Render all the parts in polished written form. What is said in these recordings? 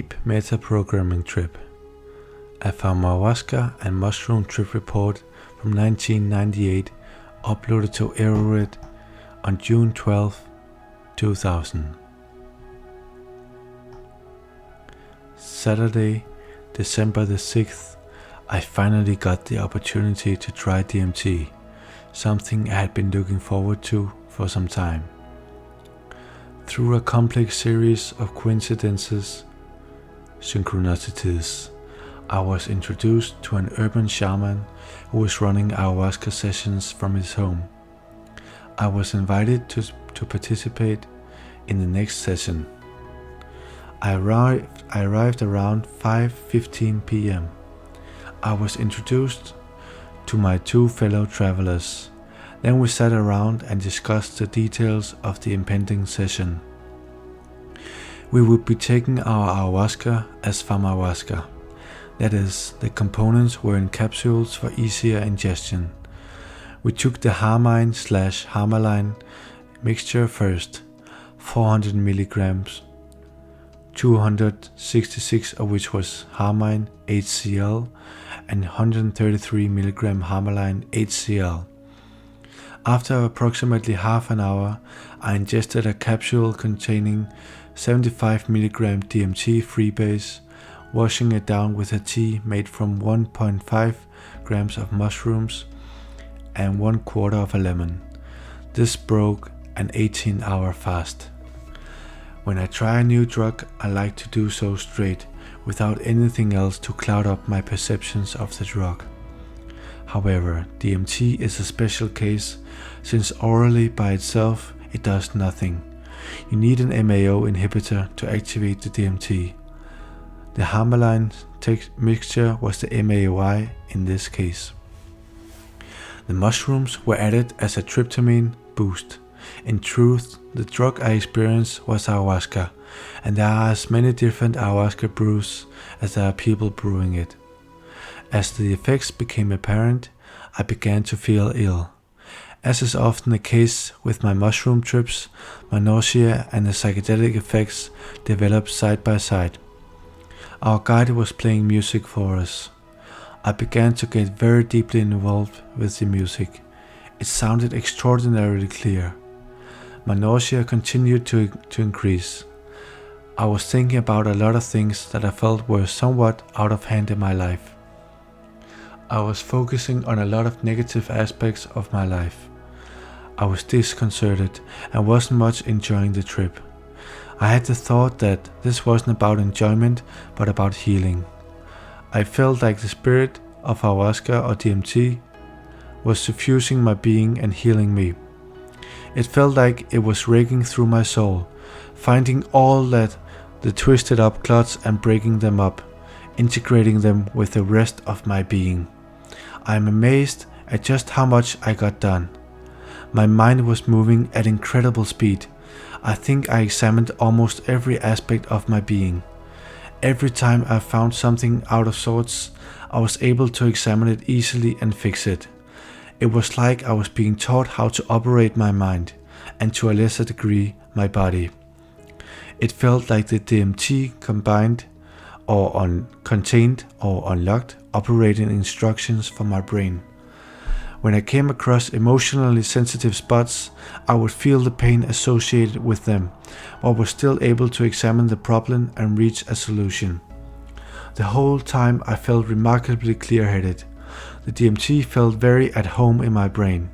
Deep Metaprogramming Trip, a ayahuasca and mushroom trip report from 1998, uploaded to Aerored on June 12, 2000. Saturday, December the 6th, I finally got the opportunity to try DMT, something I had been looking forward to for some time. Through a complex series of coincidences, synchronicities, I was introduced to an urban shaman who was running ayahuasca sessions from his home. I was invited to participate in the next session. I arrived around 5:15 p.m. I was introduced to my two fellow travelers. Then we sat around and discussed the details of the impending session. We would be taking our ayahuasca as ayahuasca. That is, the components were in capsules for easier ingestion. We took the harmine/harmaline mixture first, 400 milligrams, 266 of which was harmine HCl and 133 milligram harmaline HCl. After approximately half an hour, I ingested a capsule containing 75 milligram DMT freebase, washing it down with a tea made from 1.5 grams of mushrooms and 1/4 of a lemon. This broke an 18-hour fast. When I try a new drug, I like to do so straight, without anything else to cloud up my perceptions of the drug. However, DMT is a special case, since orally by itself it does nothing. You need an MAO inhibitor to activate the DMT. The harmaline mixture was the MAOI in this case. The mushrooms were added as a tryptamine boost. In truth, the drug I experienced was ayahuasca, and there are as many different ayahuasca brews as there are people brewing it. As the effects became apparent, I began to feel ill. As is often the case with my mushroom trips, my nausea and the psychedelic effects developed side by side. Our guide was playing music for us. I began to get very deeply involved with the music. It sounded extraordinarily clear. My nausea continued to increase. I was thinking about a lot of things that I felt were somewhat out of hand in my life. I was focusing on a lot of negative aspects of my life. I was disconcerted and wasn't much enjoying the trip. I had the thought that this wasn't about enjoyment, but about healing. I felt like the spirit of ayahuasca or DMT was suffusing my being and healing me. It felt like it was raking through my soul, finding all that the twisted up clots and breaking them up, integrating them with the rest of my being. I am amazed at just how much I got done. My mind was moving at incredible speed. I think I examined almost every aspect of my being. Every time I found something out of sorts, I was able to examine it easily and fix it. It was like I was being taught how to operate my mind, and to a lesser degree, my body. It felt like the DMT contained or unlocked operating instructions for my brain. When I came across emotionally sensitive spots, I would feel the pain associated with them, but was still able to examine the problem and reach a solution. The whole time I felt remarkably clear-headed. The DMT felt very at home in my brain.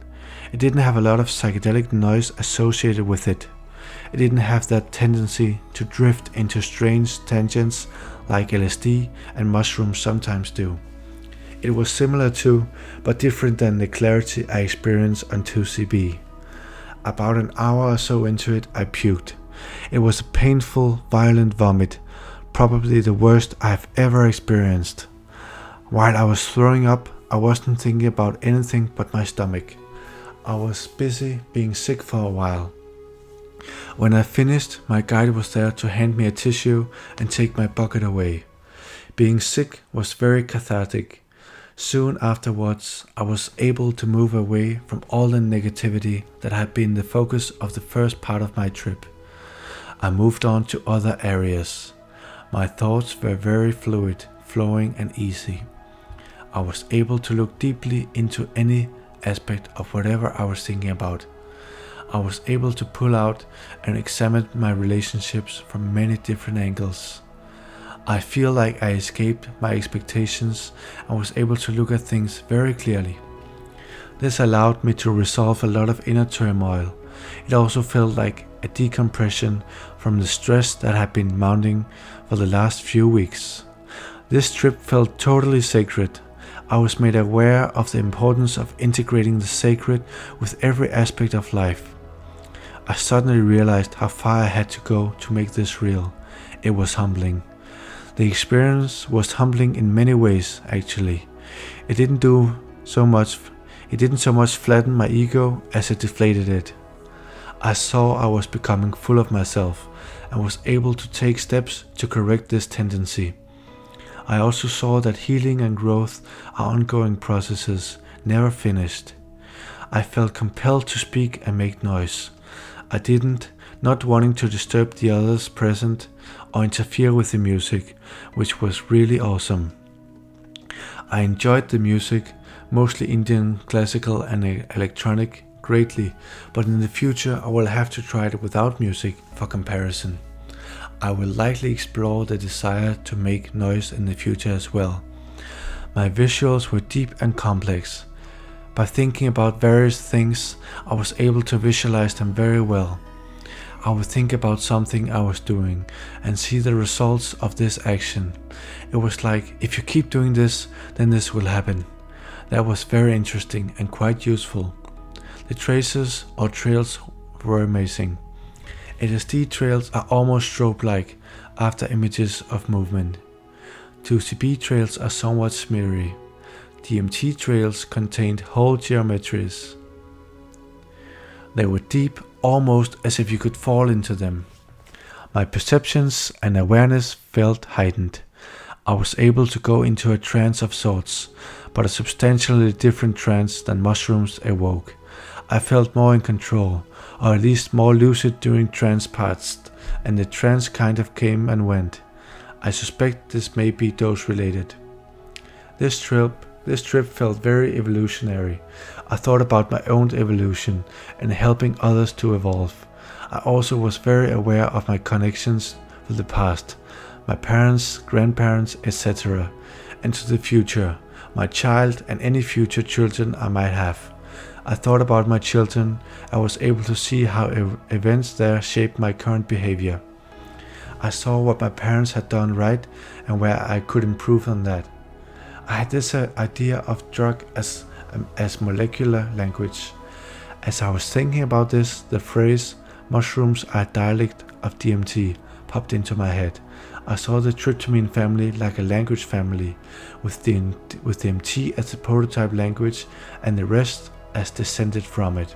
It didn't have a lot of psychedelic noise associated with it. It didn't have that tendency to drift into strange tangents like LSD and mushrooms sometimes do. It was similar to, but different than, the clarity I experienced on 2CB. About an hour or so into it, I puked. It was a painful, violent vomit, probably the worst I have ever experienced. While I was throwing up, I wasn't thinking about anything but my stomach. I was busy being sick for a while. When I finished, my guide was there to hand me a tissue and take my bucket away. Being sick was very cathartic. Soon afterwards, I was able to move away from all the negativity that had been the focus of the first part of my trip. I moved on to other areas. My thoughts were very fluid, flowing and easy. I was able to look deeply into any aspect of whatever I was thinking about. I was able to pull out and examine my relationships from many different angles. I feel like I escaped my expectations and was able to look at things very clearly. This allowed me to resolve a lot of inner turmoil. It also felt like a decompression from the stress that had been mounting for the last few weeks. This trip felt totally sacred. I was made aware of the importance of integrating the sacred with every aspect of life. I suddenly realized how far I had to go to make this real. It was humbling. The experience was humbling in many ways, actually. It didn't so much flatten my ego as it deflated it. I saw I was becoming full of myself and was able to take steps to correct this tendency. I also saw that healing and growth are ongoing processes, never finished. I felt compelled to speak and make noise. I didn't, not wanting to disturb the others present or interfere with the music, which was really awesome. I enjoyed the music, mostly Indian classical and electronic, greatly, but in the future I will have to try it without music for comparison. I will likely explore the desire to make noise in the future as well. My visuals were deep and complex. By thinking about various things, I was able to visualize them very well. I would think about something I was doing and see the results of this action. It was like, if you keep doing this, then this will happen. That was very interesting and quite useful. The traces or trails were amazing. LSD trails are almost strobe-like after images of movement. 2CB trails are somewhat smeary. DMT trails contained whole geometries. They were deep, almost as if you could fall into them. My perceptions and awareness felt heightened. I was able to go into a trance of sorts, but a substantially different trance than mushrooms evoke. I felt more in control, or at least more lucid during trance parts, and the trance kind of came and went. I suspect this may be dose related. This trip felt very evolutionary. I thought about my own evolution and helping others to evolve. I also was very aware of my connections with the past, my parents, grandparents, etc., and to the future, my child and any future children I might have. I thought about my children. I was able to see how events there shaped my current behavior. I saw what my parents had done right and where I could improve on that. I had this idea of drug as molecular language. As I was thinking about this, the phrase "mushrooms are a dialect of DMT" popped into my head. I saw the tryptamine family like a language family, with DMT as the prototype language and the rest as descended from it.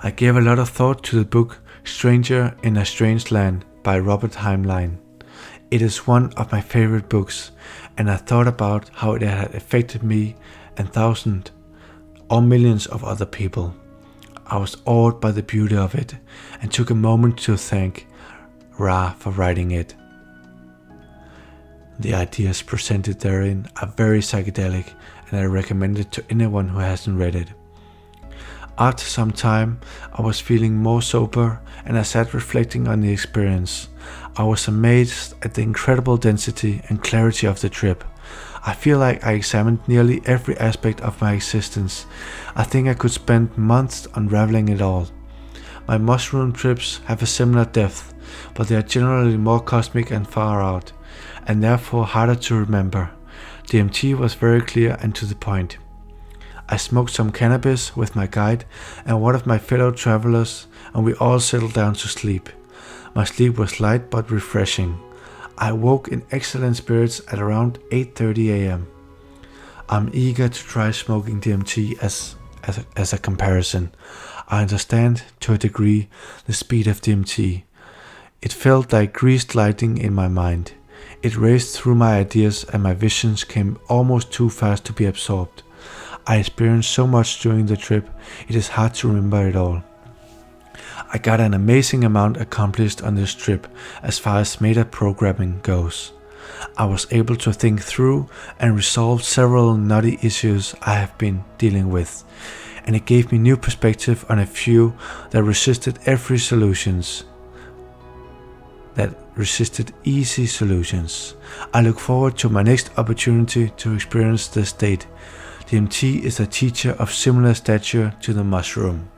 I gave a lot of thought to the book Stranger in a Strange Land by Robert Heinlein. It is one of my favorite books, and I thought about how it had affected me and thousands or millions of other people. I was awed by the beauty of it and took a moment to thank Ra for writing it. The ideas presented therein are very psychedelic, and I recommend it to anyone who hasn't read it. After some time, I was feeling more sober, and I sat reflecting on the experience. I was amazed at the incredible density and clarity of the trip. I feel like I examined nearly every aspect of my existence. I think I could spend months unraveling it all. My mushroom trips have a similar depth, but they are generally more cosmic and far out, and therefore harder to remember. DMT was very clear and to the point. I smoked some cannabis with my guide and one of my fellow travelers, and we all settled down to sleep. My sleep was light but refreshing. I woke in excellent spirits at around 8:30 a.m. I'm eager to try smoking DMT as a comparison. I understand, to a degree, the speed of DMT. It felt like greased lighting in my mind. It raced through my ideas and my visions came almost too fast to be absorbed. I experienced so much during the trip, it is hard to remember it all. I got an amazing amount accomplished on this trip as far as metaprogramming goes. I was able to think through and resolve several knotty issues I have been dealing with, and it gave me new perspective on a few that resisted easy solutions. I look forward to my next opportunity to experience this state. DMT is a teacher of similar stature to the mushroom.